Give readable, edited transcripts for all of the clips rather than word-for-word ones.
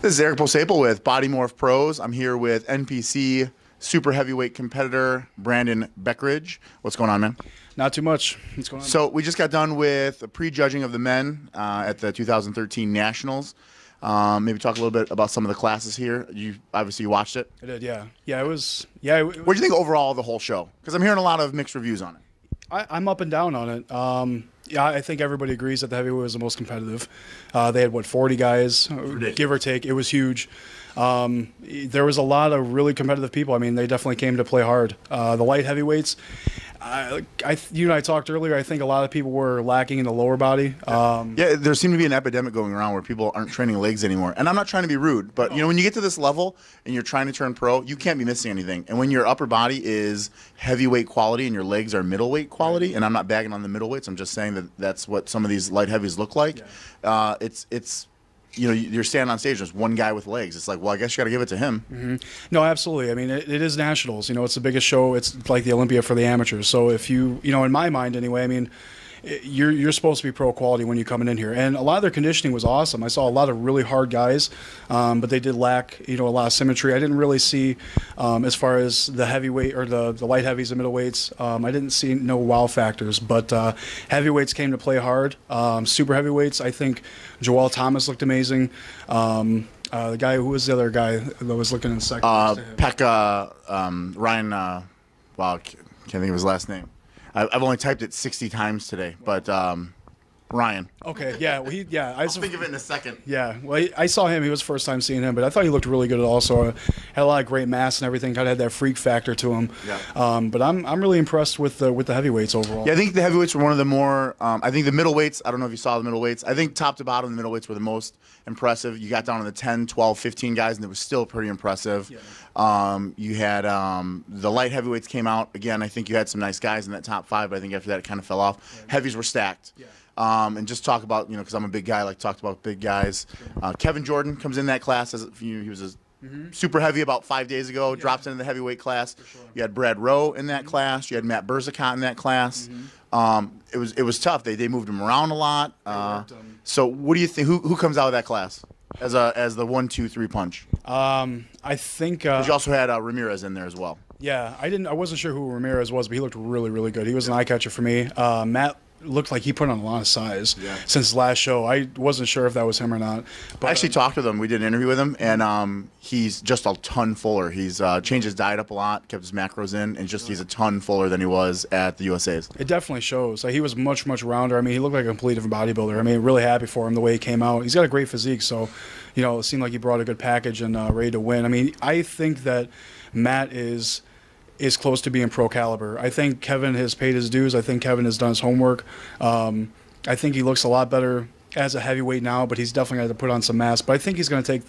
This is Eric Posaple with Body Morph Pros. I'm here with NPC super heavyweight competitor Brandon Beckrich. What's going on, man? Not too much. What's going on? So we just got done with a prejudging of the men at the 2013 Nationals. Maybe talk a little bit about some of the classes here. You obviously watched it. I did, yeah. Yeah, it was. Yeah. What do you think overall of the whole show? Because I'm hearing a lot of mixed reviews on it. I'm up and down on it. Yeah, I think everybody agrees that the heavyweight was the most competitive. They had, 40 guys, give or take. It was huge. There was a lot of really competitive people. I mean, they definitely came to play hard. The light heavyweights, you and I talked earlier, I think a lot of people were lacking in the lower body. Yeah, there seemed to be an epidemic going around where people aren't training legs anymore. And I'm not trying to be rude, but you know, when you get to this level and you're trying to turn pro, you can't be missing anything. And when your upper body is heavyweight quality and your legs are middleweight quality, and I'm not bagging on the middleweights, I'm just saying that that's what some of these light heavies look like. Yeah. It's you know, you're standing on stage, there's one guy with legs. It's like, well, I guess you got to give it to him. Mm-hmm. No, absolutely. I mean, it is nationals. You know, it's the biggest show. It's like the Olympia for the amateurs. So if you know, in my mind anyway, I mean, you're supposed to be pro quality when you're coming in here. And a lot of their conditioning was awesome. I saw a lot of really hard guys, but they did lack, you know, a lot of symmetry. I didn't really see, as far as the heavyweight or the light heavies and middleweights, I didn't see no wow factors. But heavyweights came to play hard. Super heavyweights, I think Joel Thomas looked amazing. The guy, who was the other guy that was looking in second? Ryan, wow, can't think of his last name. I've only typed it 60 times today, but Ryan. Okay, yeah, well, I'll think of it in a second. Yeah, well, I saw him. He was the first time seeing him, but I thought he looked really good also. Had a lot of great mass and everything. Kind of had that freak factor to him. Yeah. But I'm really impressed with the heavyweights overall. Yeah, I think the heavyweights were one of the more. I think the middleweights. I don't know if you saw the middleweights. I think top to bottom, the middleweights were the most impressive. You got down to the 10, 12, 15 guys, and it was still pretty impressive. Yeah. You had the light heavyweights came out again. I think you had some nice guys in that top 5, but I think after that it kind of fell off. Yeah. Heavies were stacked. Yeah. And just talk about, you know, because I'm a big guy, like talked about big guys. Kevin Jordan comes in that class as he was super heavy about 5 days ago. Yeah. Drops into the heavyweight class. Sure. You had Brad Rowe in that class. You had Matt Berzicott in that class. It was tough. They moved him around a lot. So what do you think? Who comes out of that class as the 1, 2, 3 punch? I think you also had Ramirez in there as well. Yeah, I wasn't sure who Ramirez was, but he looked really, really good. He was an eye catcher for me. Matt looked like he put on a lot of size since last show. I wasn't sure if that was him or not. But I actually talked with him. We did an interview with him, and he's just a ton fuller. He's changed his diet up a lot, kept his macros in, and he's a ton fuller than he was at the USA's. It definitely shows. Like, he was much rounder. I mean, he looked like a complete different bodybuilder. I mean, really happy for him the way he came out. He's got a great physique, so you know, it seemed like he brought a good package and ready to win. I mean, I think that Matt is close to being pro caliber. I think Kevin has paid his dues. I think Kevin has done his homework. I think he looks a lot better as a heavyweight now, but he's definitely got to put on some mass. But I think he's going to take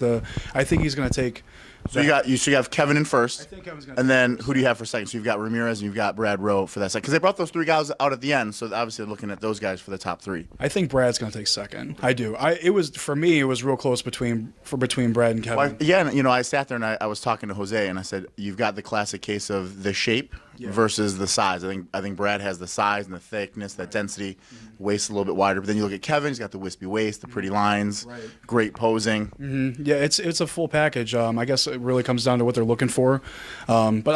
So you have Kevin in first. I think Kevin's gonna and then who do you have for second? So you've got Ramirez and you've got Brad Rowe for that second. Because they brought those 3 guys out at the end, so obviously they're looking at those guys for the top 3. I think Brad's going to take second. I do. For me, it was real close between Brad and Kevin. Well, yeah, you know, I sat there and I was talking to Jose and I said, you've got the classic case of the shape versus the size. I think Brad has the size and the thickness, that density, waist a little bit wider. But then you look at Kevin, he's got the wispy waist, the pretty lines, great posing. Yeah, it's a full package. I guess it really comes down to what they're looking for. But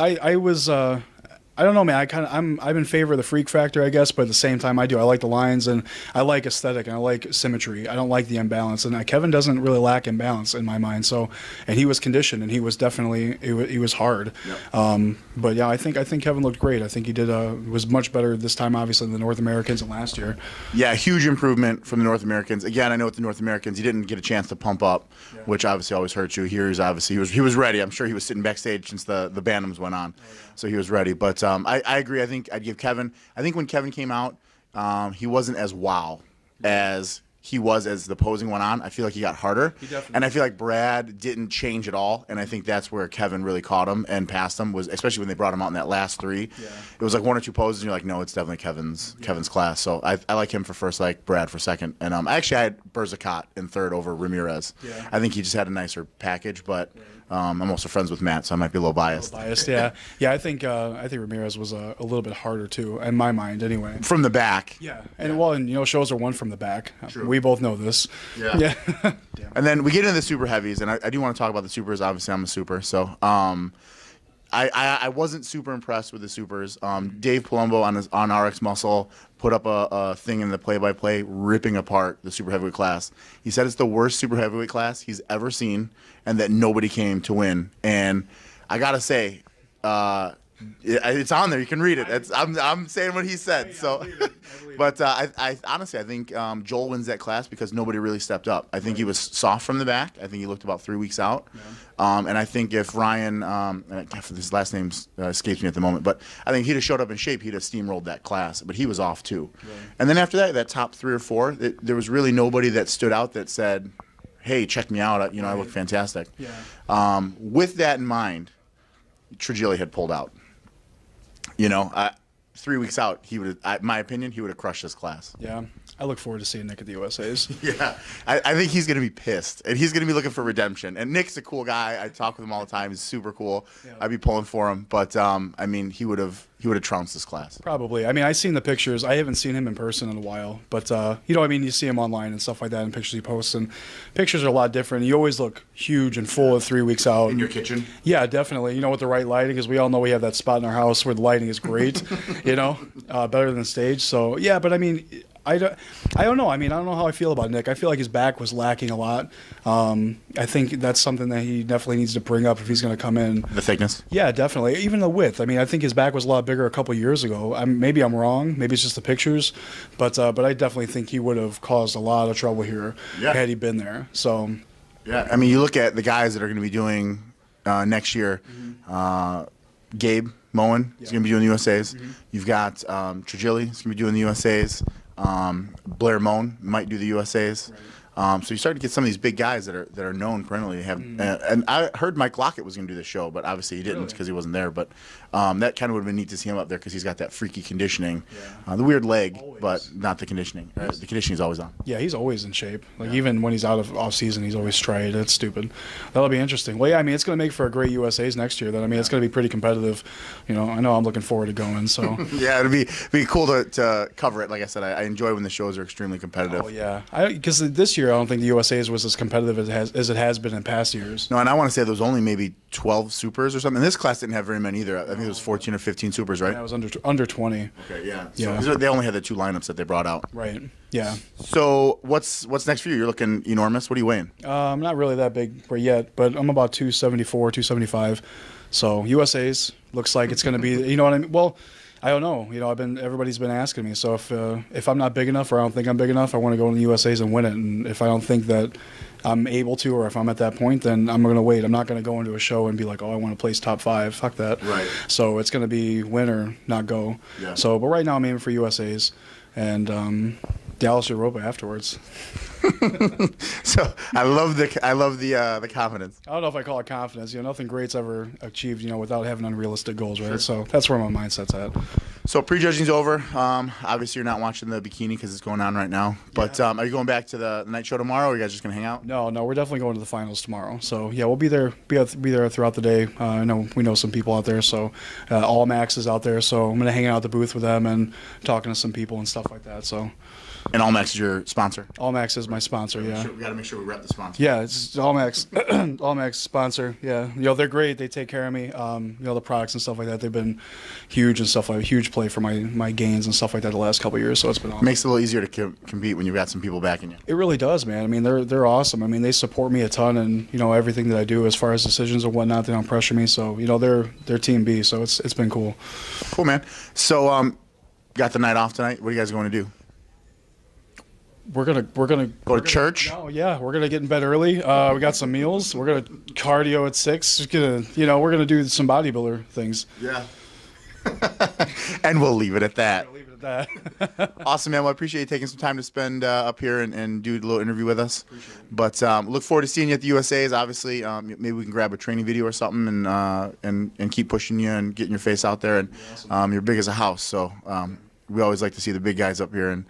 I don't know, man. I'm in favor of the freak factor, I guess, but at the same time, I like the lines and I like aesthetic and I like symmetry. I don't like the imbalance, and Kevin doesn't really lack imbalance in my mind. So, and he was conditioned and he was definitely he was hard. Yep. But yeah, I think Kevin looked great. I think he was much better this time, obviously, than the North Americans than last year. Yeah, huge improvement from the North Americans. Again, I know with the North Americans, he didn't get a chance to pump up, which obviously always hurts you. Here, he was ready. I'm sure he was sitting backstage since the Bantams went on, so he was ready. But I agree. I think I'd give Kevin. I think when Kevin came out, he wasn't as wow as he was as the posing went on. I feel like he got harder. And I feel like Brad didn't change at all. And I think that's where Kevin really caught him and passed him, was especially when they brought him out in that last 3. Yeah. It was like 1 or 2 poses and you're like, no, it's definitely Kevin's class. So I like him for first, I like Brad for second. And actually I had Berzicott in third over Ramirez. Yeah. I think he just had a nicer package, but I'm also friends with Matt, so I might be a little biased. Yeah. I think Ramirez was a little bit harder too, in my mind, anyway. From the back. Yeah, and you know, shows are won from the back. True. We both know this. Yeah. And then we get into the super heavies, and I do want to talk about the supers. Obviously, I'm a super, so I wasn't super impressed with the supers. Dave Palumbo on RX Muscle put up a thing in the play-by-play ripping apart the super heavyweight class. He said it's the worst super heavyweight class he's ever seen, and that nobody came to win. And I gotta say, it's on there. You can read it. I'm saying what he said. So, but I honestly, I think Joel wins that class because nobody really stepped up. I think he was soft from the back. I think he looked about 3 weeks out. And I think if Ryan, his last name escapes me at the moment, but I think he'd have showed up in shape, he'd have steamrolled that class. But he was off too. And then after that top 3 or 4, there was really nobody that stood out that said, "Hey, check me out. I look fantastic." With that in mind, Trigili had pulled out. 3 weeks out, he would have, my opinion, he would have crushed this class. Yeah, I look forward to seeing Nick at the USA's. Yeah, I think he's going to be pissed, and he's going to be looking for redemption. And Nick's a cool guy. I talk with him all the time. He's super cool. Yeah. I'd be pulling for him, but I mean, he would have trounced this class. Probably. I mean, I've seen the pictures. I haven't seen him in person in a while, but you see him online and stuff like that, and pictures he posts, and pictures are a lot different. You always look huge and full at 3 weeks out. In your kitchen? Yeah, definitely. With the right lighting, because we all know we have that spot in our house where the lighting is great. Better than stage. So yeah, but I mean, I don't know. I mean, I don't know how I feel about Nick. I feel like his back was lacking a lot. I think that's something that he definitely needs to bring up if he's going to come in. The thickness? Yeah, definitely. Even the width. I mean, I think his back was a lot bigger a couple years ago. Maybe I'm wrong. Maybe it's just the pictures. But I definitely think he would have caused a lot of trouble here had he been there. So. Yeah, I mean, you look at the guys that are going to be doing next year. Gabe Moen is going to be doing the USAs. You've got Trigili is going to be doing the USAs. Blair Moan might do the USAs. So you start to get some of these big guys that are known perennially. And I heard Mike Lockett was going to do the show, but obviously he didn't because he wasn't there. But that kind of would have been neat to see him up there because he's got that freaky conditioning, the weird leg, but not the conditioning. The conditioning is always on. Yeah, he's always in shape. Even when he's out of off season, he's always straight. It's stupid. That'll be interesting. Well, yeah, I mean, it's going to make for a great USA's next year. Then I mean, it's going to be pretty competitive. I know I'm looking forward to going. So yeah, it'll be cool to cover it. Like I said, I enjoy when the shows are extremely competitive. Oh yeah, because this year I don't think the USA's was as competitive as it has been in past years. No, and I want to say there was only maybe 12 supers or something. And this class didn't have very many either. I think it was 14 or 15 supers, right? Yeah, it was under 20. Okay, yeah. So they only had the 2 lineups that they brought out. Right. Yeah. So what's next for you? You're looking enormous. What are you weighing? I'm not really that big yet, but I'm about 274, 275. So USA's looks like it's going to be. You know what I mean? Well, I don't know. Everybody's been asking me. So if I'm not big enough or I don't think I'm big enough, I want to go in the USA's and win it. And if I don't think that I'm able to, or if I'm at that point, then I'm going to wait. I'm not going to go into a show and be like, oh, I want to place top 5. Fuck that. Right. So it's going to be win or not go. Yeah. So, but right now I'm aiming for USA's and Dallas Europa afterwards. So I love the confidence. I don't know if I call it confidence. Nothing great's ever achieved, without having unrealistic goals, right? Sure. So that's where my mindset's at. So prejudging's over. Obviously, you're not watching the bikini because it's going on right now. But are you going back to the night show tomorrow, or are you guys just gonna hang out? No, we're definitely going to the finals tomorrow. So yeah, we'll be there. Be there throughout the day. I know we know some people out there. So All Max is out there. So I'm gonna hang out at the booth with them and talking to some people and stuff like that. So. And All Max is your sponsor? All Max is my sponsor, yeah. We got to make sure we rep the sponsor. Yeah, it's All Max. All Max sponsor, yeah. They're great. They take care of me. The products and stuff like that, they've been huge and stuff like that. Huge play for my gains and stuff like that the last couple of years, so it's been awesome. Makes it a little easier to compete when you've got some people backing you. It really does, man. I mean, they're awesome. I mean, they support me a ton and, everything that I do as far as decisions and whatnot, they don't pressure me. So, they're Team B, so it's been cool. Cool, man. So, got the night off tonight. What are you guys going to do? We're gonna go to church. No, yeah, we're gonna get in bed early. We got some meals. We're gonna cardio at 6. Just we're gonna do some bodybuilder things. Yeah. And we'll leave it at that. We'll leave it at that. Awesome, man. Well, I appreciate you taking some time to spend up here and do a little interview with us. Appreciate it. But look forward to seeing you at the USA's. Obviously, maybe we can grab a training video or something and keep pushing you and getting your face out there. And awesome. You're big as a house, so. We always like to see the big guys up here, and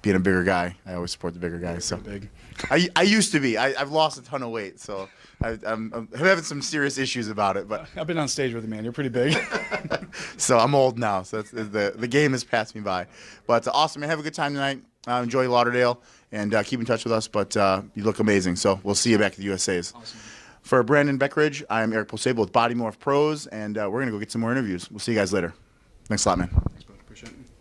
being a bigger guy, I always support the bigger guys. So big. I used to be. I've lost a ton of weight, so I'm having some serious issues about it, but I've been on stage with you, man. You're pretty big. so I'm old now. So the game has passed me by. But awesome, man. Have a good time tonight. Enjoy Lauderdale and keep in touch with us. But you look amazing. So we'll see you back at the USA's. Awesome. For Brandon Beckrich, I'm Eric Posable with Body Morph Pros, and we're gonna go get some more interviews. We'll see you guys later. Thanks a lot, man. Thanks, bud. Appreciate it.